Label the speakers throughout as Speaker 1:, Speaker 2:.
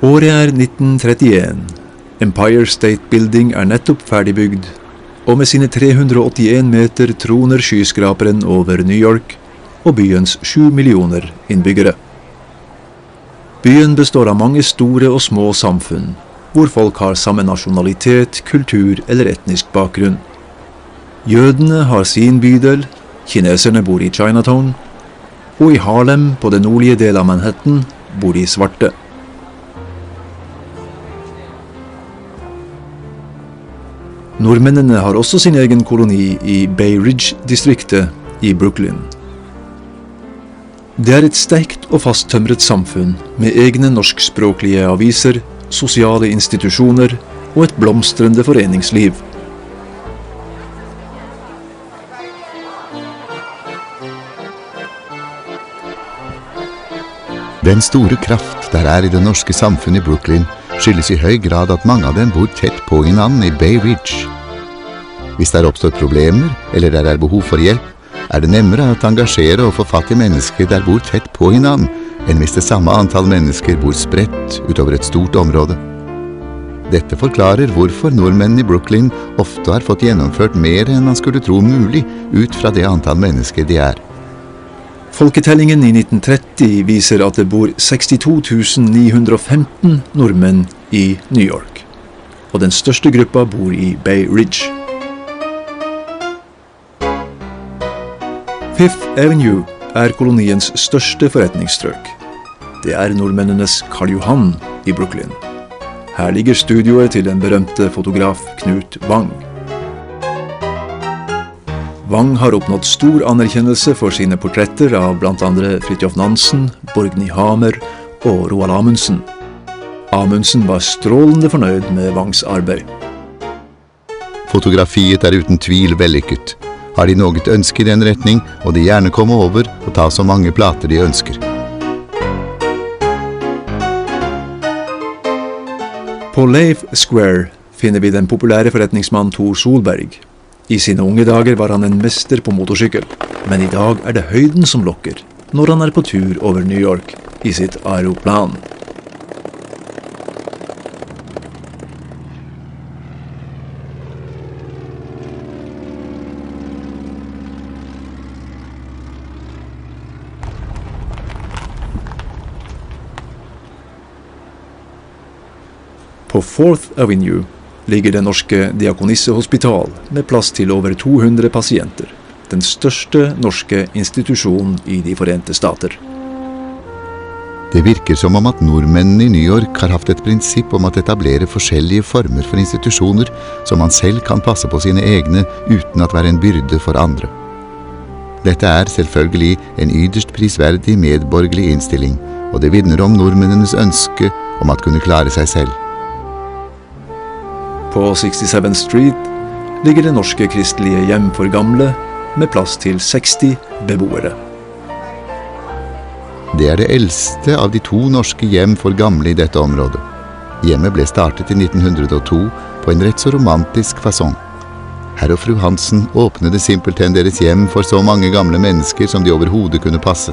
Speaker 1: Året er 1931. Empire State Building er nettopp ferdigbygd, og med sine 381 meter troner skyskraperen over New York og byens 7 millioner innbyggere. Byen består av mange store og små samfunn, hvor folk har samme nasjonalitet, kultur eller etnisk bakgrunn. Jødene har sin bydel, kineserne bor i Chinatown, og i Harlem, på den nordlige delen av Manhattan, bor de svarte. Nordmennene har også sin egen koloni i Bay Ridge-distriktet i Brooklyn. Det er et sterkt og fasttømret samfunn med egne norskspråklige aviser, sosiale institusjoner og et blomstrende foreningsliv.
Speaker 2: Den store kraft der er i det norske samfunnet i Brooklyn skyldes i høy grad at mange av dem bor tett på hverandre i Bay Ridge. Hvis det oppstår problemer, eller det er behov for hjelp, er det nemmere å engasjere og få fatt i mennesker der bor tett på hverandre, enn hvis det samme antall mennesker bor spredt utover et stort område. Dette forklarer hvorfor nordmenn i Brooklyn ofte har fått gjennomført mer enn man skulle tro mulig ut fra det antall mennesker de er.
Speaker 1: Folketellingen i 1930 viser at det bor 62 915 nordmenn i New York, og den største gruppa bor i Bay Ridge. Fifth Avenue er koloniens største forretningsstrøk. Det er nordmennenes Karl Johan i Brooklyn. Her ligger studioet til den berømte fotograf Knut Wang. Wang har oppnådd stor anerkjennelse for sine portretter av blant andre Fridtjof Nansen, Borgny Hamer og Roald Amundsen. Amundsen var strålende fornøyd med Wangs arbeid.
Speaker 2: Fotografiet er uten tvil vellykket. Har de noe ønske i den retning, og de gjerne komme over og ta så mange plater de ønsker.
Speaker 1: På Leif Square finner vi den populære forretningsmann Thor Solberg. I sine unge dager var han en mester på motorsykkel, men i dag er det høyden som lokker, når han er på tur over New York i sitt aeroplan. På 4th Avenue ligger det norske Diakonissehospital med plass til over 200 pasienter, den største norske institusjonen i de Forente Stater.
Speaker 2: Det virker som om at nordmennene i New York har hatt et prinsipp om å etablere forskjellige former for institusjoner som man selv kan passe på sine egne uten at være en byrde for andre. Dette er selvfølgelig en ytterst prisverdig medborgerlig innstilling, og det vitner om nordmennenes ønske om at kunne klare seg selv.
Speaker 1: På 67th Street ligger det norske kristelige hjem for gamle, med plass til 60 beboere.
Speaker 2: Det er det eldste av de 2 norske hjem for gamle i dette området. Hjemmet ble startet i 1902 på en rett så romantisk fasong. Herr og fru Hansen åpnede simpelthen deres hjem for så mange gamle mennesker som de overhodet kunne passe.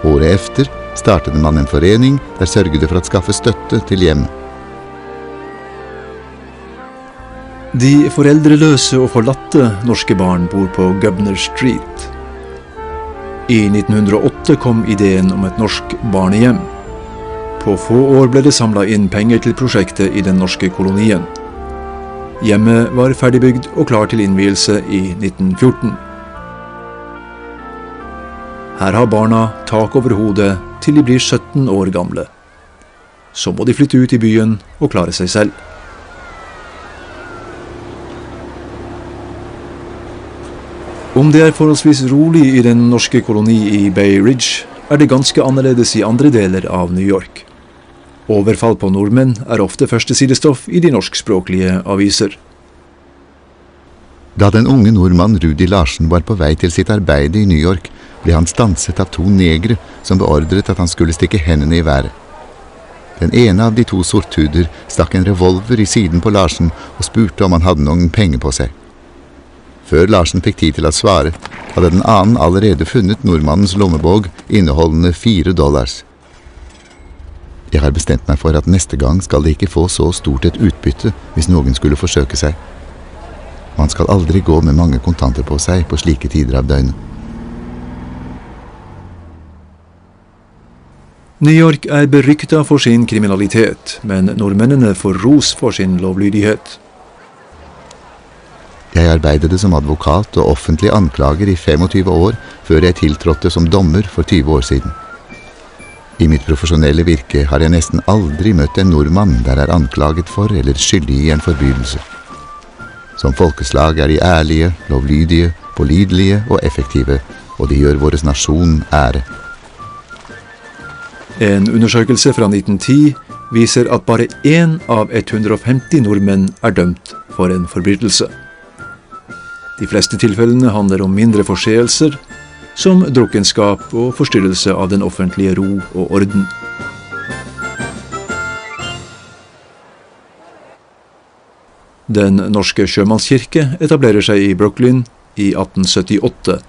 Speaker 2: Året efter startet man en forening der sørget for å skaffe støtte til hjemmet.
Speaker 1: De foreldreløse og forlatte norske barn bor på Gubner Street. I 1908 kom ideen om et norsk barnehjem. På få år ble det samlet inn penger til prosjektet i den norske kolonien. Hjemmet var ferdigbygd og klar til innvielse i 1914. Her har barna tak over hodet til de blir 17 år gamle. Så må de flytte ut i byen og klare seg selv. Om det er forholdsvis rolig i den norske koloni i Bay Ridge, er det ganske annerledes i andre deler av New York. Overfall på nordmenn er ofte førstesidestoff i de norskspråklige aviser.
Speaker 2: Da den unge nordmann Rudi Larsen var på vei til sitt arbeid i New York, ble han stanset av 2 negre som beordret at han skulle stikke hendene i været. Den ene av de 2 sorthuder stakk en revolver i siden på Larsen og spurte om han hadde noen penger på seg. Før Larsen fikk tid til å svare, hadde den annen allerede funnet nordmannens lommebog inneholdende $4. Jeg har bestemt meg for at neste gang skal det ikke få så stort et utbytte hvis noen skulle forsøke seg. Man skal aldri gå med mange kontanter på seg på slike tider av døgnet.
Speaker 1: New York er beryktet for sin kriminalitet, men nordmennene får ros for sin lovlydighet.
Speaker 2: Jeg arbeidet som advokat og offentlig anklager i 25 år før jeg tiltrådte som dommer for 20 år siden. I mitt profesjonelle virke har jeg nesten aldri møtt en nordmann der er anklaget for eller skyldig i en forbrytelse. Som folkeslag er de ærlige, lovlydige, pålidelige og effektive, og de gjør vår nasjon ære.
Speaker 1: En undersøkelse fra 1910 viser at bare 1 av 150 nordmenn er dømt for en forbrytelse. De fleste tilfellene handler om mindre forseelser, som drukkenskap og forstyrrelse av den offentlige ro og orden. Den norske sjømannskirke etablerer seg i Brooklyn i 1878.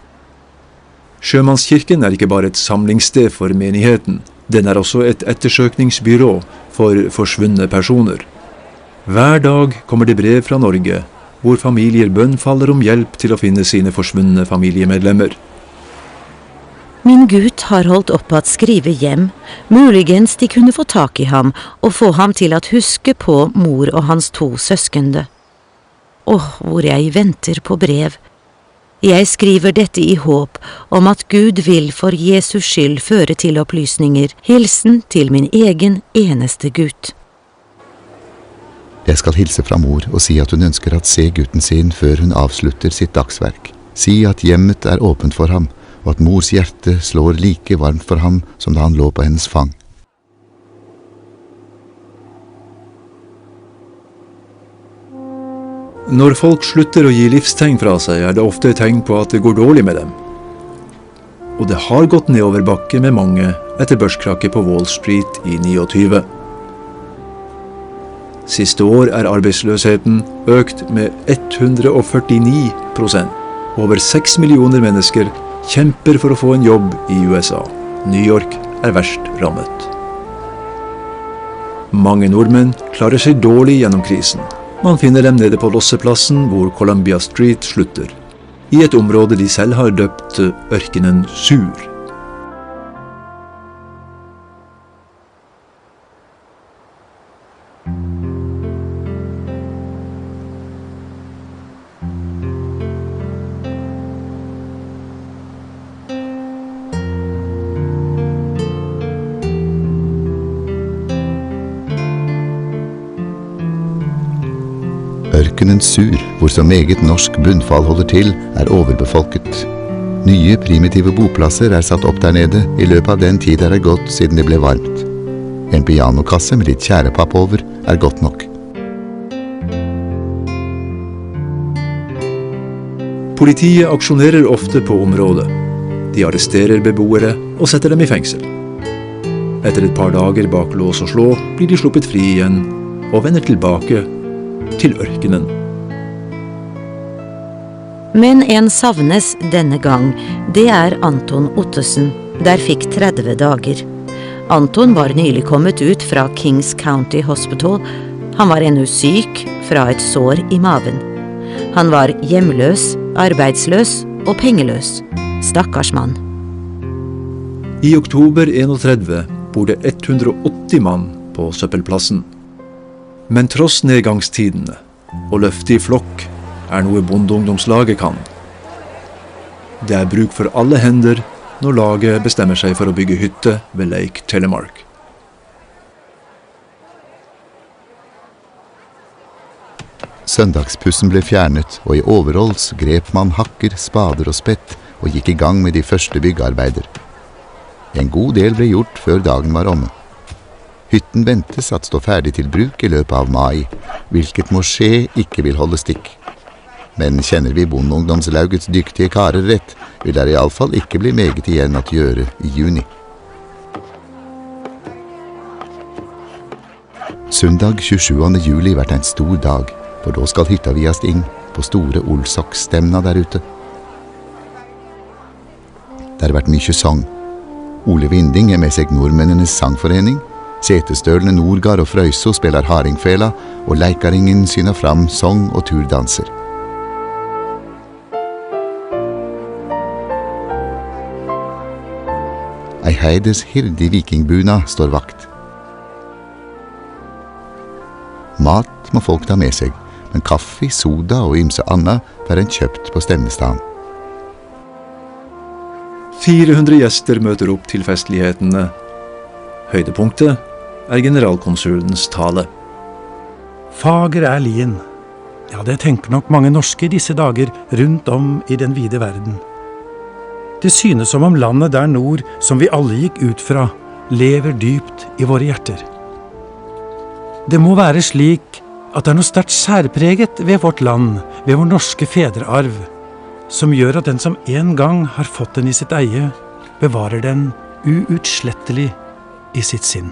Speaker 1: Sjømannskirken er ikke bare et samlingssted for menigheten, den er også et ettersøkningsbyrå for forsvunne personer. Hver dag kommer det brev fra Norge, hvor familier bønnfaller om hjelp til å finne sine forsvunne familiemedlemmer.
Speaker 3: Min Gud har holdt opp at skrive hjem, muligens de kunne få tak i ham og få ham til at huske på mor og hans 2 søskende. Hvor jeg venter på brev. Jeg skriver dette i håp om at Gud vil for Jesus skyld føre til opplysninger, hilsen til min egen eneste Gud.
Speaker 2: Jeg skal hilse fra mor og si at hun ønsker at se gutten sin før hun avslutter sitt dagsverk. Si at hjemmet er åpent for ham, og at mors hjerte slår like varmt for ham som da han lå på hennes fang.
Speaker 1: Når folk slutter å gi livstegn fra seg, er det ofte et tegn på at det går dårlig med dem. Og det har gått nedover bakke med mange etter børskrakket på Wall Street i 29. Siste år er arbeidsløsheten økt med 149%. Over 6 millioner mennesker kjemper for å få en jobb i USA. New York er verst rammet. Mange nordmenn klarer seg dårlig gjennom krisen. Man finner dem nede på losseplassen hvor Columbia Street slutter, i et område de selv har døpt ørkenen Sur.
Speaker 2: Ørkenen Sur, hvor så meget norsk bunnfall holder til, er overbefolket. Nye primitive boplasser er satt opp der nede i løpet av den tid det er gått siden det ble varmt. En pianokasse med litt tjærepapp over er godt nok.
Speaker 1: Politiet aksjonerer ofte på området. De arresterer beboere og setter dem i fengsel. Etter et par dager bak lås og slå blir de sluppet fri igjen og vender tilbake til ørkenen.
Speaker 3: Men en savnes denne gang, det er Anton Ottesen, der fikk 30 dager. Anton var nylig kommet ut fra Kings County Hospital. Han var ennå syk fra et sår i maven. Han var hjemløs, arbeidsløs og pengeløs. Stakkars mann.
Speaker 1: I oktober 31 bor det 180 mann på søppelplassen. Men tross nedgangstidene og løfte i flokk er noe bondeungdomslaget kan. Det er bruk for alle hender når laget bestemmer seg for å bygge hytte ved Lake Telemark.
Speaker 2: Søndagspussen ble fjernet, og i overholds grep man hakker, spader og spett og gikk i gang med de første byggearbeider. En god del ble gjort før dagen var omme. Hytten ventes at stå ferdig til bruk i løpet av mai, hvilket må skje ikke vil holde stikk. Men kjenner vi bondeungdomslaugets dyktige karer rett, vil det i alle fall ikke bli meget igjen at gjøre i juni. Søndag 27. juli vært en stor dag, for da skal hytta vies inn på store Olsok-stemna der ute. Det har vært mye sang. Ole Vinding med seg Nordmennenes sangforening, setestølene Norgard og Frøyso spiller hardingfela, og leikaringen syner fram sång og turdanser. Ei heides hirdig vikingbuna står vakt. Mat må folk ta med seg, men kaffe, soda og ymse anna får en kjøpt på stevnestaden.
Speaker 1: 400 gjester møter opp til festlighetene. Høydepunktet er generalkonsulens tale.
Speaker 4: Fager er lien. Ja, det tenker nok mange norske i disse dager rundt om i den vide verden. Det synes som om landet der nord, som vi alle gikk ut fra, lever dypt i våre hjerter. Det må være slik at det er noe sterkt særpreget ved vårt land, ved vår norske fedrearv, som gjør at den som en gang har fått den i sitt eie, bevarer den uutslettelig i sitt sinn.